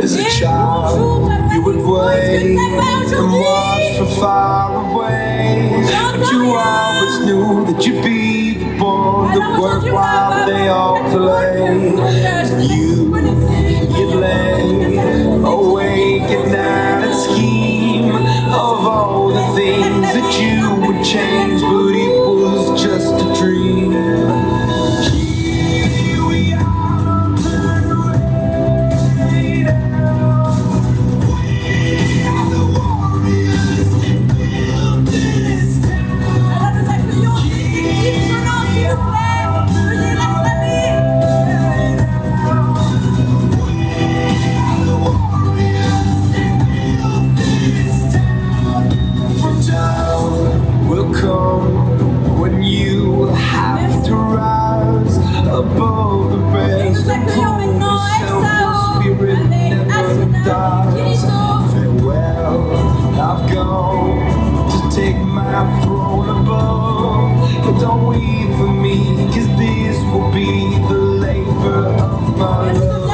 As a child, you would wait and watch from far away. But you always knew that you'd be the one that worked while they all play. You'd lay awake at night and scheme of all the things that you would change, but it was just a dream. Above the rest, the self spirit never dies. Farewell, I've gone to take my throne above. But don't weep for me, 'cause this will be the labor of my love.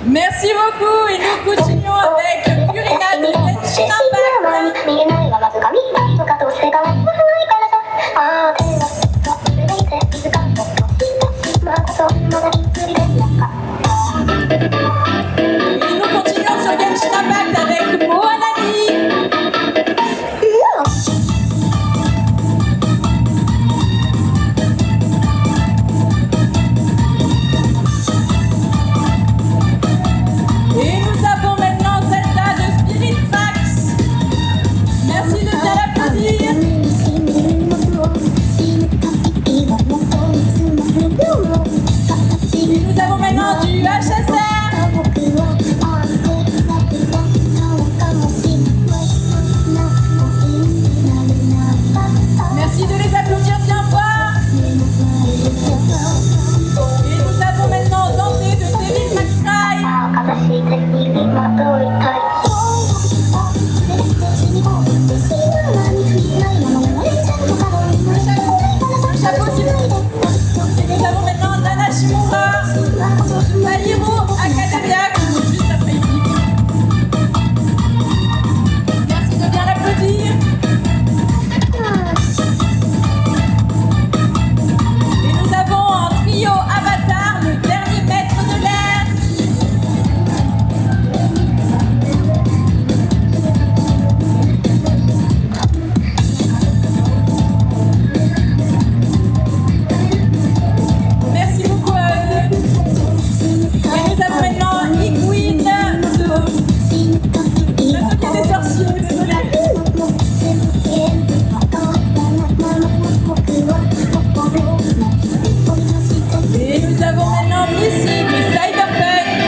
Merci beaucoup et nous continuons avec Purina de Genshin Impact. Et nous continuons sur Genshin Impact avec Moanani. Et nous avons maintenant Zelda de Spirit Tracks. Merci de bien l'applaudir. Et nous avons maintenant du HSR. Merci de les applaudir bien fort. Et nous avons maintenant Dante de Devil May Cry. Le chapeau s'il vous plaît. Et nous avons maintenant Nana Shimura de My Hero Academia qui joue juste après Yves. Merci de bien l'applaudir. Et nous avons en trio Avatar, le dernier maître de l'air. Merci beaucoup à eux. Et nous avons maintenant Iguine de l'Atelier des sorciers. Désolée. Et nous avons maintenant Missy de Cyberpunk.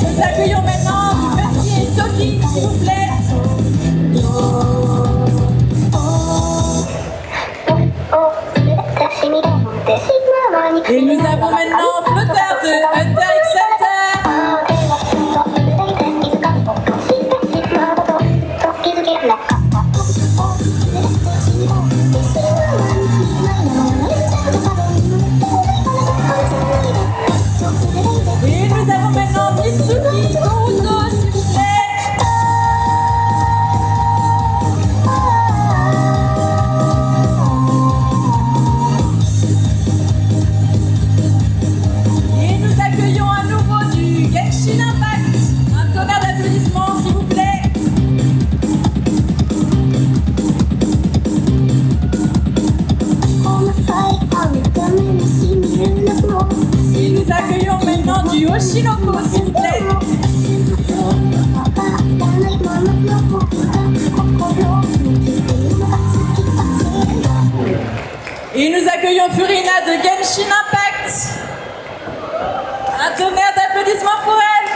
Nous accueillons maintenant Percy et Sophie, s'il vous plaît. Et nous avons maintenant Flotteur de Hunter x Hunter. Et nous avons maintenant Mitsuki Boruto, s'il vous plaît. Et nous accueillons à nouveau du Genshin Impact. Un tonnerre d'applaudissements, s'il vous plaît. Et nous accueillons maintenant du Oshinoko, s'il vous plaît. Et nous accueillons Furina de Genshin Impact. Un tonnerre d'applaudissements pour elle.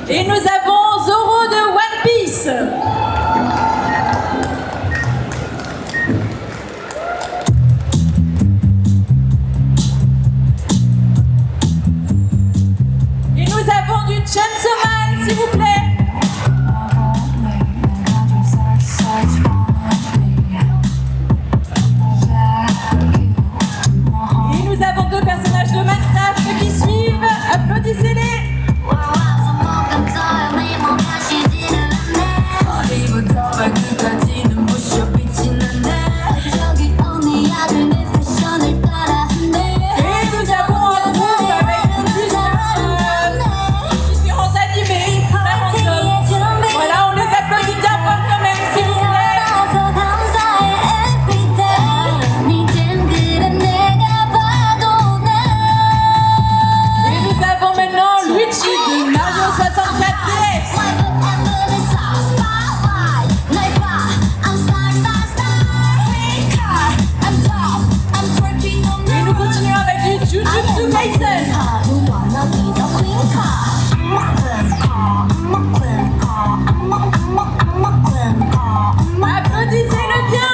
Et nous avons Zoro de One Piece. Et nous avons du Chainsaw Man, s'il vous plaît. Et nous avons deux personnages de Minecraft qui suivent. Applaudissez-les. Et nous avons un groupe avec différents animés, vraiment top. Voilà, on les applaudit bien fort quand même, s'il vous plaît. Et nous avons maintenant Luigi de Mario 64 DS. Et nous continuons avec du Jujutsu Kaisen. Applaudissez-le bien.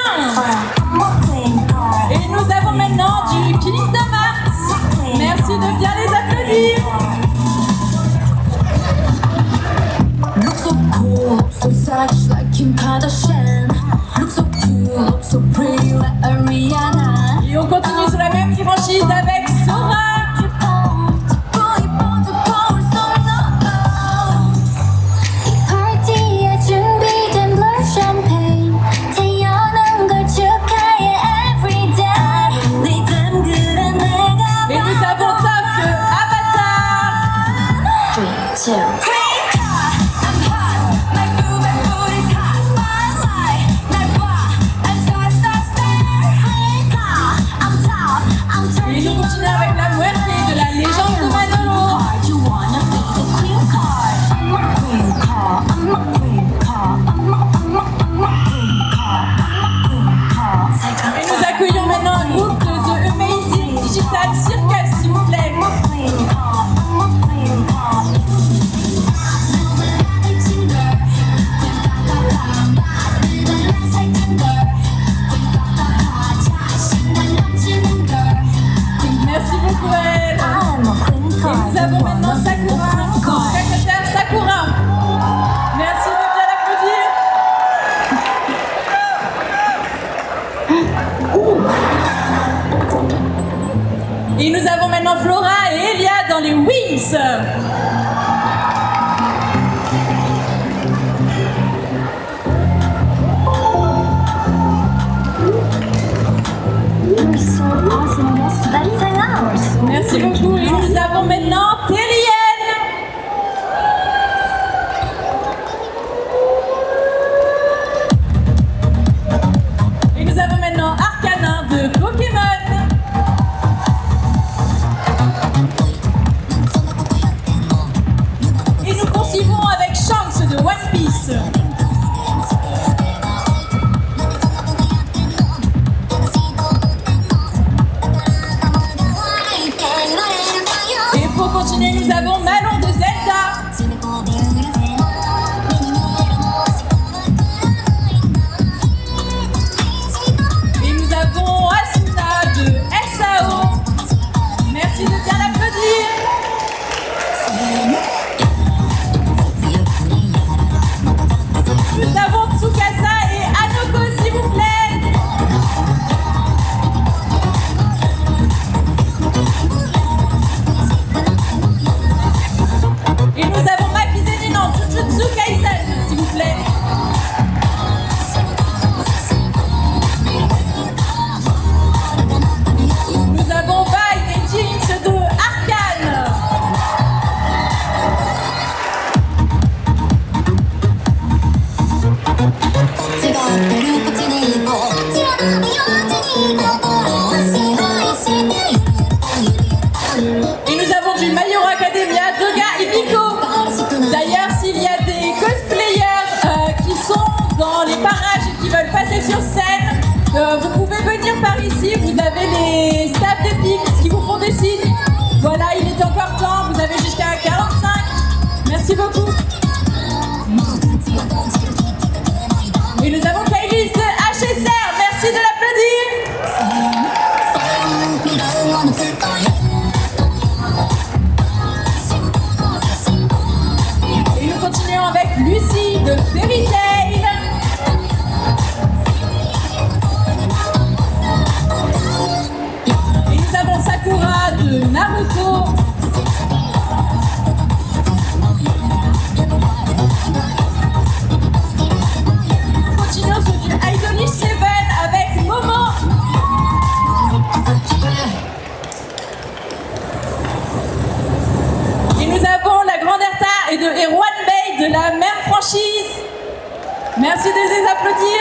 Et nous avons maintenant du Kingdom Hearts. Merci de bien les applaudir. Look so cool, so such like Kim Kardashian. Look so cool, look so pretty like Ariana. Et on continue sur la même franchise avec Sora. 파티에 준비된 blur champagne. 태어난 걸 축하해 everyday. 네 든든한 내가 Et nous avons Toph de Avatar. 3, 2, I'm hot, my booty booty's hot. Spotlight, 날 봐, I'm star, star, star. I'm top, I'm Et nous turning continuons avec la muerte de la légende de Manolo. You wanna be the queen card? I'm a queen card. I'm a queen card. I'm a queen card. I'm a queen card. Et nous accueillons maintenant un groupe de The Amazing Digital Circus, s'il vous plaît. Queen card. I'm a queen card. Merci beaucoup à elle. I'm a queen Et card. nous avons maintenant Sakura, son secrétaire Sakura. Merci de bien l'applaudir. Et nous avons maintenant Flora et Elia dans les Wings. You're so awesome. Let's hang out. Merci beaucoup. Et nous avons maintenant Terrienne. Et nous avons maintenant Arcana de Pokémon. Et nous avons du My Hero Academia, Doga et Nico. D'ailleurs, s'il y a des cosplayers qui sont dans les parages et qui veulent passer sur scène, vous pouvez venir par ici. Vous avez les staffs de Pix qui vous font des signes. Voilà, il est encore temps. Vous avez jusqu'à 45. Merci beaucoup. Et nous avons Kailis de HSR. Merci de l'applaudir. Et nous continuons avec Lucie de Fairy Tail. Et nous avons Sakura de Naruto. Nous continuons sur du Idolish 7 avec Momo. Et nous avons la Grande Erta et Erwan Bay de la même franchise. Merci de les applaudir.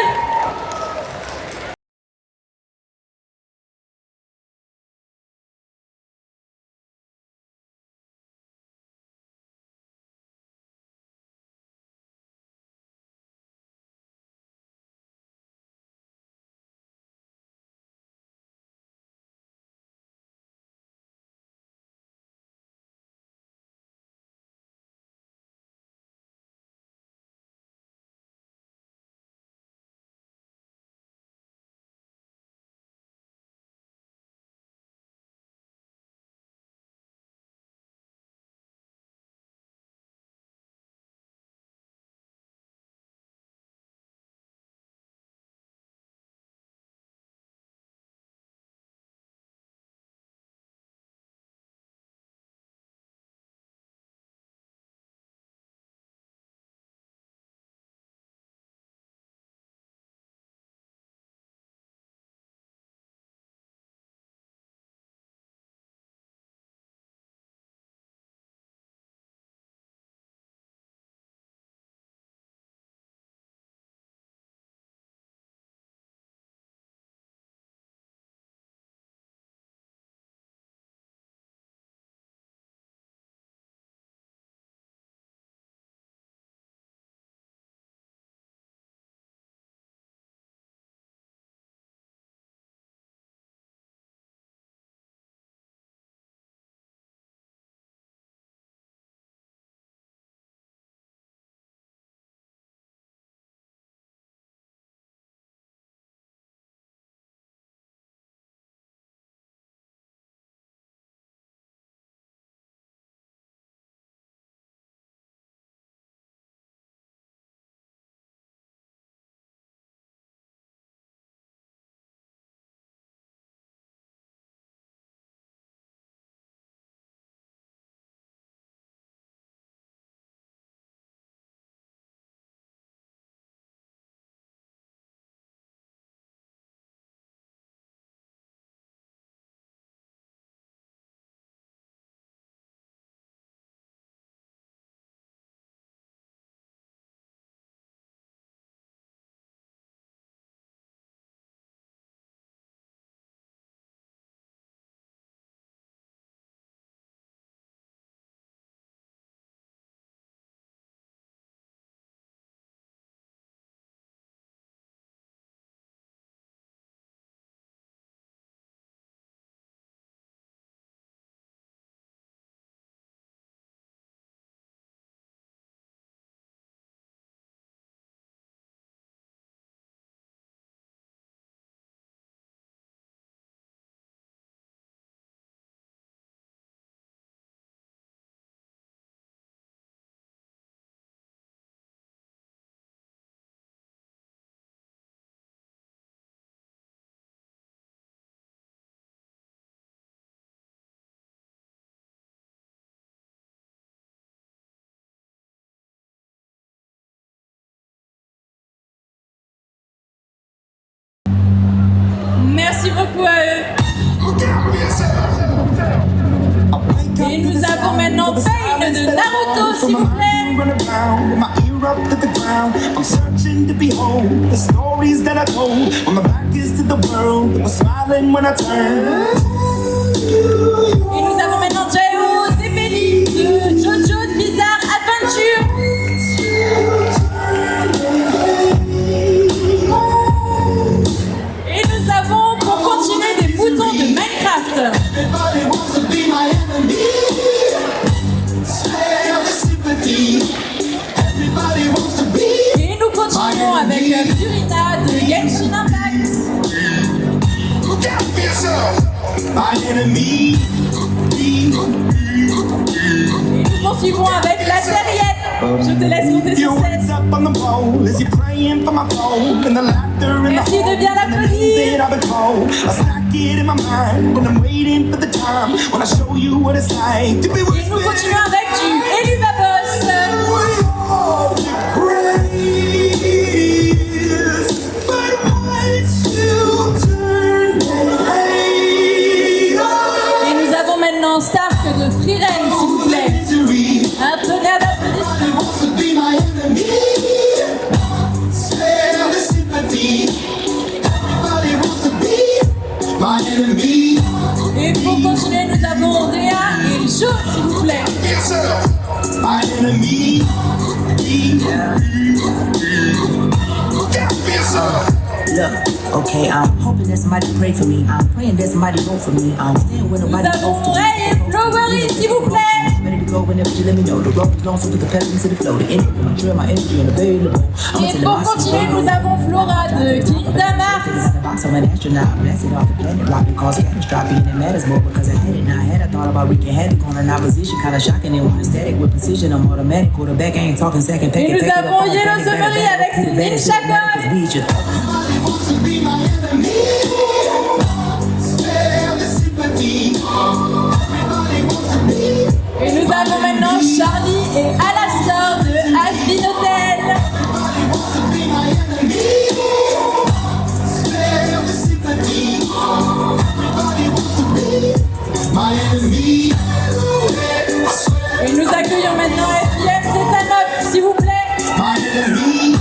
Merci beaucoup à eux. Et nous avons maintenant Pain de Naruto, s'il vous plaît. up to the ground. I'm searching to behold the stories that I told. On the back is to the world that was smiling when I turned. Et nous avons maintenant Jairo Zepeli de JoJo's Bizarre Adventure. Et nous avons pour continuer des boutons de Minecraft. Everybody wants to be my enemy. Spare the sympathy. Everybody wants to be Et nous continuons avec Furina de Genshin Impact. Look out for yourself. My enemy. Et nous poursuivons avec la Terrienne. Je te laisse monter sur Your scène. words up on the pole as you're praying for my phone and the laughter and Merci the de bien hope and the l'applaudir. things that I've been told. I stack it in my mind and I'm waiting for the time when I show you what it's like to be with Et nous continuons avec du Elubabos. We all praise, but once you turn the hate Et nous avons maintenant Stark de Freeren, s'il vous plaît. misery. Un tonnerre d'applaudissements. Wants to be my enemy. Spare the sympathy. Everybody wants to be my enemy. Et pour continuer, nous avons Réa et Jo, s'il vous plaît. My enemy. Look, okay, I'm hoping that somebody pray for me. I'm praying that somebody vote for me. I'm staying with Nous nobody avons close to Ray et me. Flowery, s'il vous plaît. Ready to go whenever you let me know. The rope is long, so to the pedal into the flow. The energy, my drill, my energy, and available. Et pour continuer, nous avons Flora de Kingdom Hearts. I'm an astronaut, blasted off the planet, rock it cause catastrophe, and it matters more because I had it. Now I had a thought about wreaking havoc on an opposition, kinda shocking. It was static with precision. I'm automatic, quarterback, I ain't talking second. Et nous avons Yellow Submarine avec Céline Chacon. Everybody wants to be my enemy. Spare the sympathy. Everybody wants to be. Et nous avons maintenant Charlie et Alastor de Ashley Hotel. Everybody wants to be my enemy. Spare the sympathy. Everybody wants to be my enemy. Et nous accueillons maintenant FIM Zetanov, s'il vous plaît. My enemy.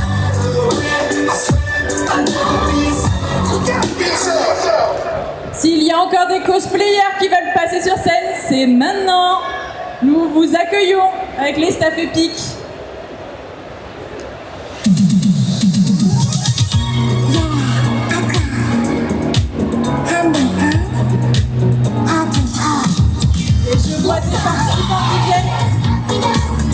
S'il y a encore des cosplayers qui veulent passer sur scène, c'est maintenant. Nous vous accueillons avec les staff épiques. Et je vois des participants qui viennent.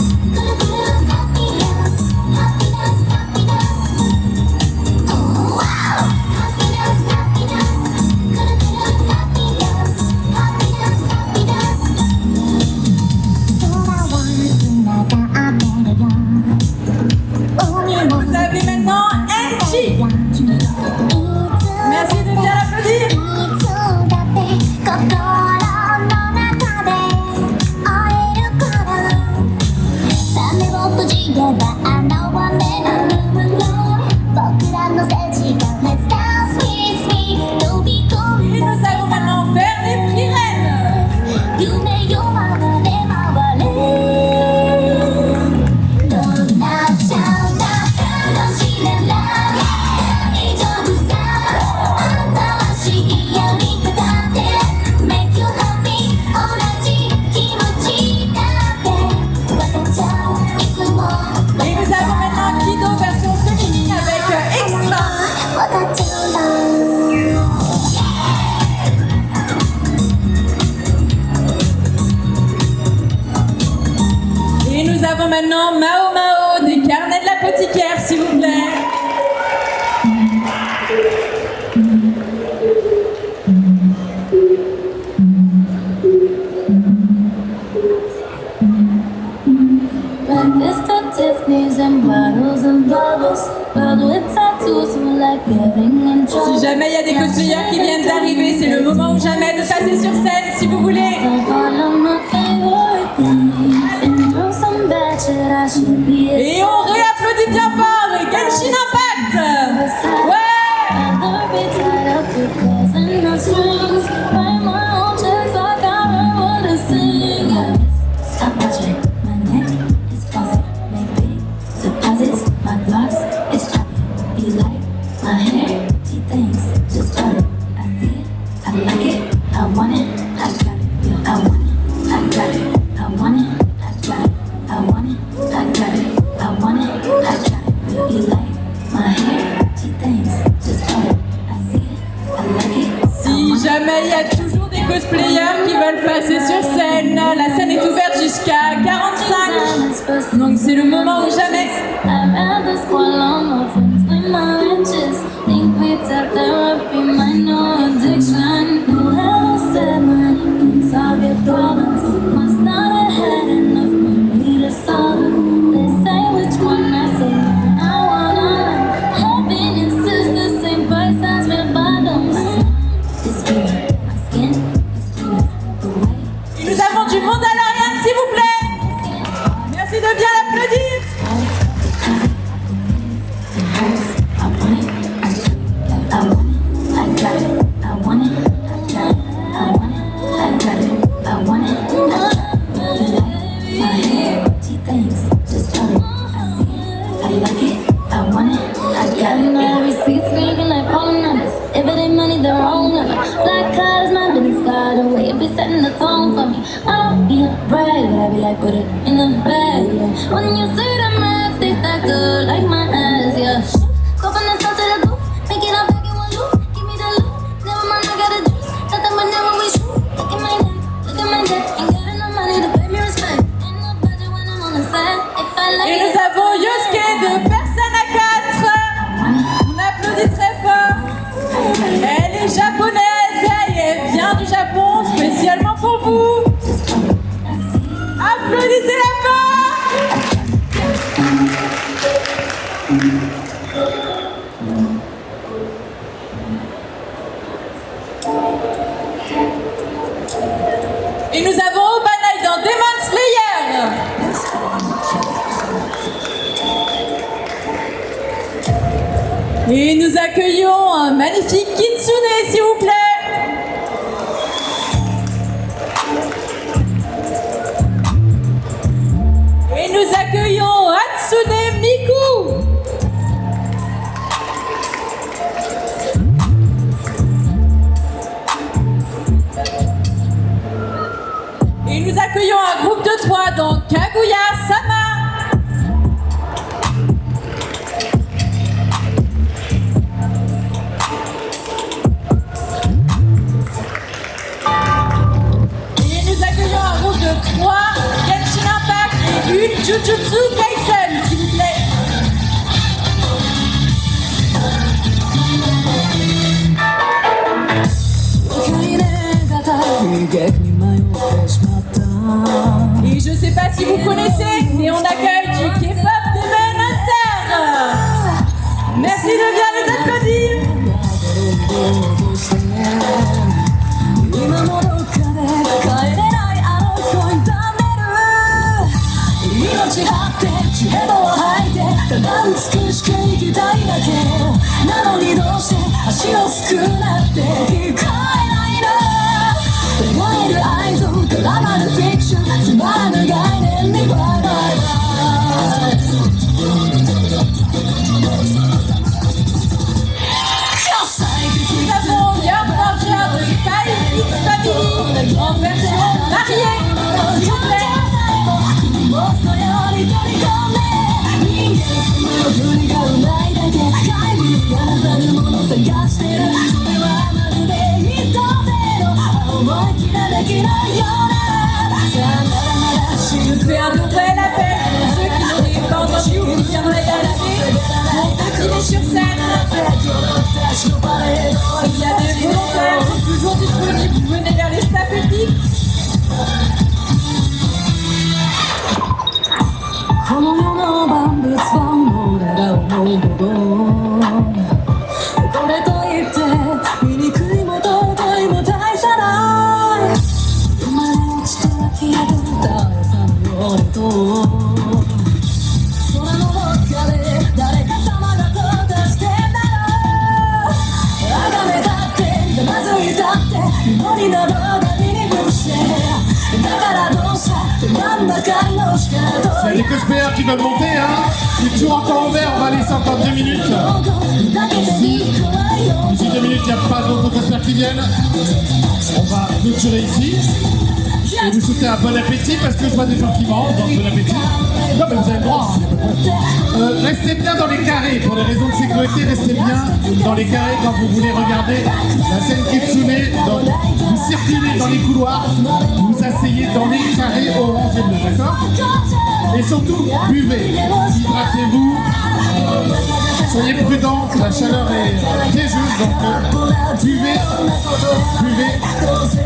Vous avez maintenant NG. Merci de bien l'applaudir. Et nous allons maintenant faire des Freeren. Et nous avons maintenant Kido version féminine avec Extra. Et nous avons maintenant Mao Mao des carnets de l'apothicaire, s'il vous plaît. Tiffany's and bottles and bubbles, girl with tattoos who like giving and Si trouble. jamais il y a des cosplayers qui viennent d'arriver, c'est le moment ou jamais de passer sur scène, si vous voulez. All of my favorite things, and through some bad shit I should be Et on réapplaudit bien fort les Genshin Impact. Ouais. rather be tied up with calls and no strings. Write my own checks like I write what I sing. Stop watching, my neck is fuzzy, maybe deposit He thinks, just got it. I see it, I like it, I want it, I got it. I want it, I got it. I want it, I got it. I want it, I got it. I want it, I got it. You like my hair? He thinks, just got it. I see it, I like it. Si jamais il y a toujours des cosplayers qui veulent passer sur scène, la scène est ouverte jusqu'à 45. Donc c'est le moment ou jamais. I'd rather spoil all my friends with my riches. Think we taught therapy, my no addiction. Whoever said money can solve your problems must not have had enough money to solve them. They say which one I say, I wanna. Happiness is the same price as my bottoms. It's feeling my skin, it's feeling the way. Et nous avons du monde à l'Ariane, s'il vous plaît. Merci de bien l'applaudir. Setting the tone for me. I don't be a brag, but I be like, put it in the bag, yeah. When you see the max, they stack good like my ass, yeah. Go from the south to the booth, make it all back in one loop. Give me the loot, never mind, I got a juice. Got the money when we shoot. Look at my neck, look at my neck. Ain't got enough money to pay me respect. Ain't no budget when I'm on the set. If I like Et it, nous avons Yosuke de Persona 4. On applaudit très fort. Elle est japonaise et elle vient du Japon spécialement pour vous. Applaudissez-la fort. Et nous avons Obanai dans Demon Slayer. Et nous accueillons un magnifique Kitsune, s'il vous plaît. Et nous accueillons Hatsune Miku. Et nous accueillons un groupe de 3 dans Kaguya-sama. De 3 Genshin Impact et une Jujutsu Kaisen, s'il vous plaît. Et je sais pas si vous connaissez, mais on accueille du K-pop Demon Hunter. Merci de bien les applaudir. Nous avons Young Ranger de Spy X Family en version mariée, s'il vous plaît. Je fais un nouvel appel pour ceux qui n'auraient pas entendu ou qui viendraient d'arriver pour continuer sur scène. Il y a des volontaires, sont toujours disponibles, venez vers les staffs épiques. この世の万物は俺が思うほどこれといって醜いも尊いも大差ない生まれ落ちては消えて誰さのようにと空のどっかで誰か様が飛ばしてんだろ崇めたってざまずいたって祈りなど何にぶしてだからどうした真ん中の仕方 C'est les cosplayers qui veulent monter, hein. C'est toujours encore ouvert, on va laisser encore 2 minutes. qu'il n'y a pas d'autres concerts qui viennent, on va clôturer ici. Et vous souhaitez un bon appétit parce que je vois des gens qui mangent, donc bon appétit. Non mais vous avez le droit. Hein. Restez bien dans les carrés, pour des raisons de sécurité, restez bien dans les carrés quand vous voulez regarder la scène Kitsune. Donc vous circulez dans les couloirs, vous vous asseyez dans les carrés orange et bleu, d'accord? Et surtout, buvez, hydratez-vous, soyez prudents, la chaleur est piégeuse, donc buvez, buvez,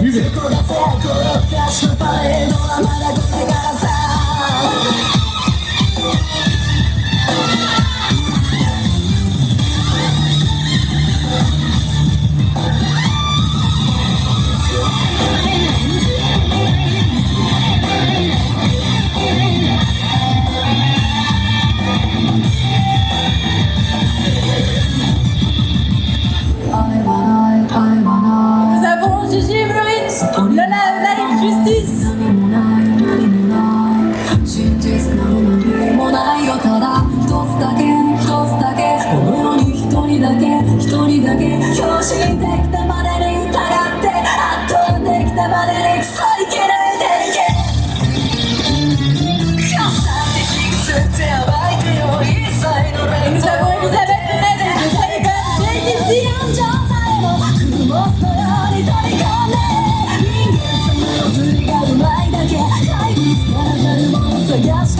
buvez. Nous avons Gigi Muritz, Lola Live Justice. Et nous avons Elisabeth Menez de Taliban JDC.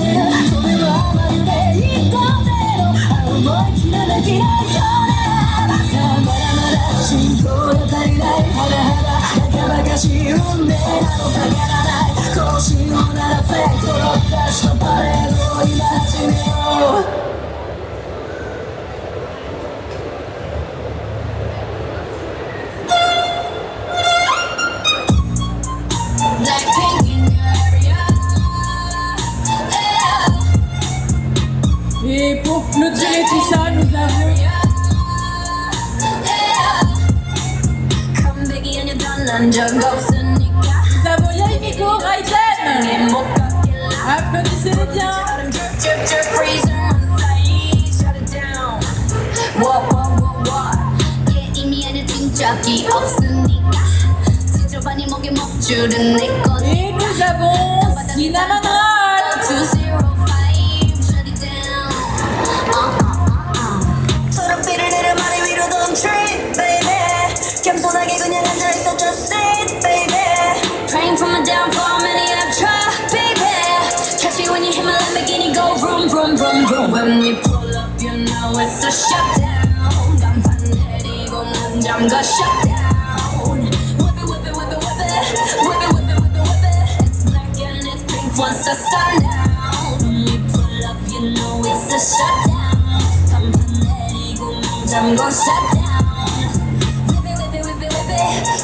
Et pour clôturer tout ça, nous avons Yaimiko Raiden. Applaudissez-les bien. Et nous avons Cinnamon Roll. Praying for my downfall, many have tried, baby. Catch me when you hear my Lamborghini go vroom, vroom, vroom, vroom. When we pull up, you know it's a shutdown. I'm gonna shut down. Whip it, whip it, whip it, whip it. Whip it, whip it, whip it, whip it. It's black and it's pink once the sun down. When we pull up, you know it's a shutdown. I'm gonna shut down. Whip it, whip it, whip it, whip it.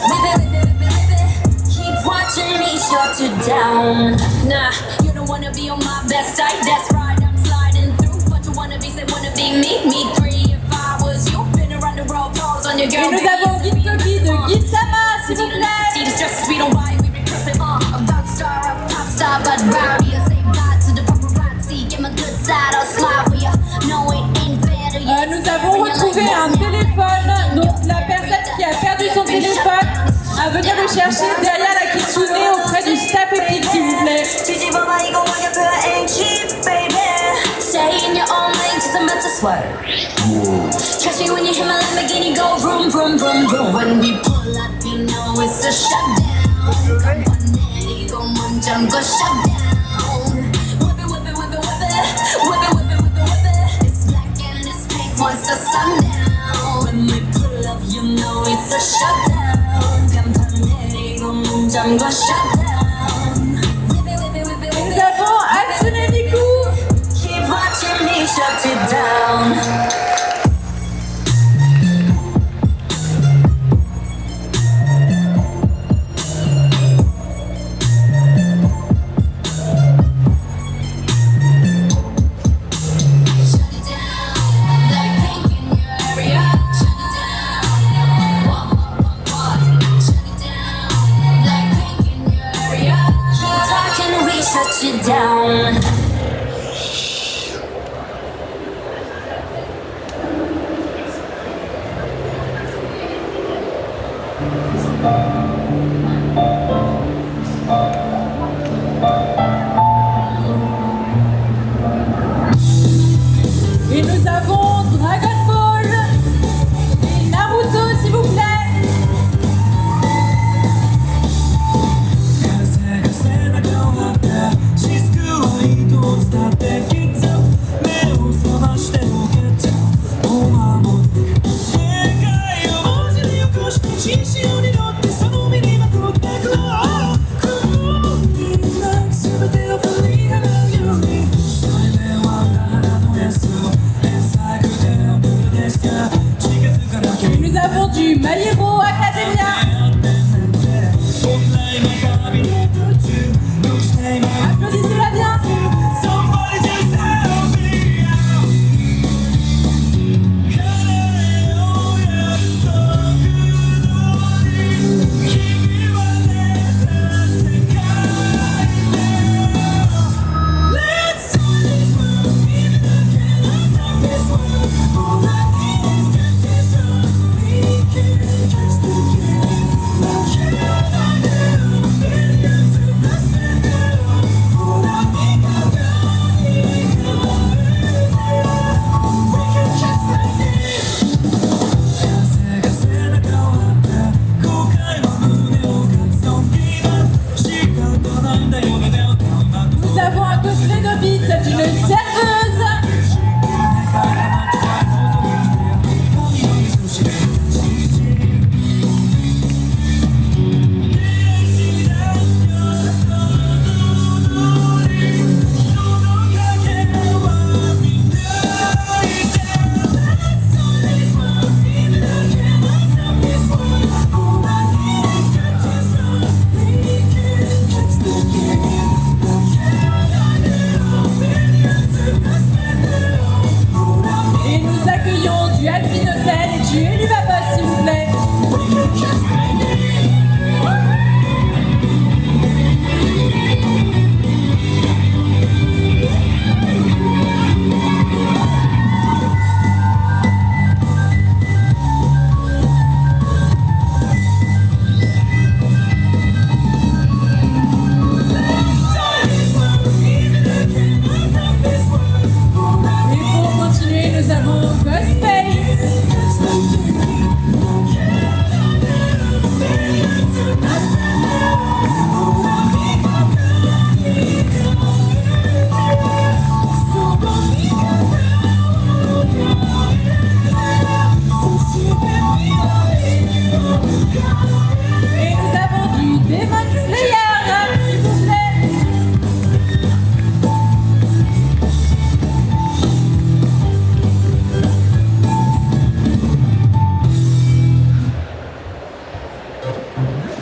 Whip it, whip it, whip it, whip it. Keep watching me shut it down. Nah, you don't wanna be on my best side. That's right, I'm sliding through. But you wanna be, say wanna be me three. If I was you, been around the world, calls on your Et girl. nous avons Gintoki de Gitsama, s'il vous plaît. See the stresses we don't buy, we regress it. A rock star, a pop star, but rowdy. I say bye to the paparazzi. Give my good side, I'll smile for you. No, it ain't fair to you. Nous avons retrouvé un téléphone, donc la personne qui a perdu son téléphone à venir le chercher derrière la Kitsune auprès du staff épique, s'il vous plaît. Stay in your own lane, cause I'm about to swerve. Catch me when you hear my Lamborghini go vroom, vroom, vroom, vroom. When we pull up, you know it's a shutdown. I'm gonna shut down. Whip it, whip it, whip it, whip it. Whip it, whip it, whip it, whip it. It's black and it's pink once the sun down. When we pull up, you know it's a shutdown. I'm gonna shut down. Whip it, whip it, whip it, whip Nous it. avons Hatsune Miku. Keep watching me shut it down. Shut you down. Et nous avons Dragon Ball et Naruto, s'il vous plaît. Et nous avons du My Hero Academia. Applaudissez-la bien. Nous avons un cosplay de Beat d'une serveuse. Et nous accueillons du Alvin Hotel et du Elubabos, s'il vous plaît. Et pour continuer, nous avons Ghostface. Et nous avons du Demon Slayer, s'il vous plaît.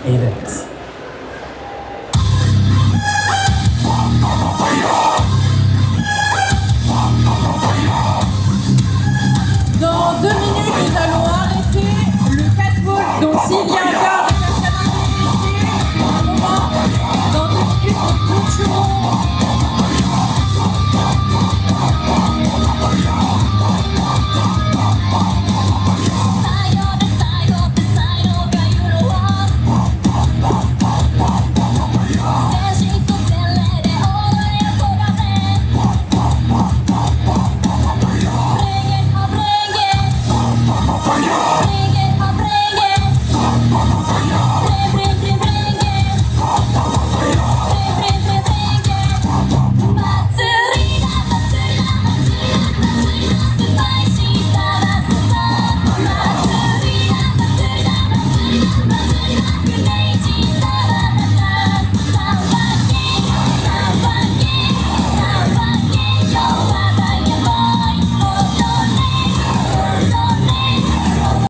Avex.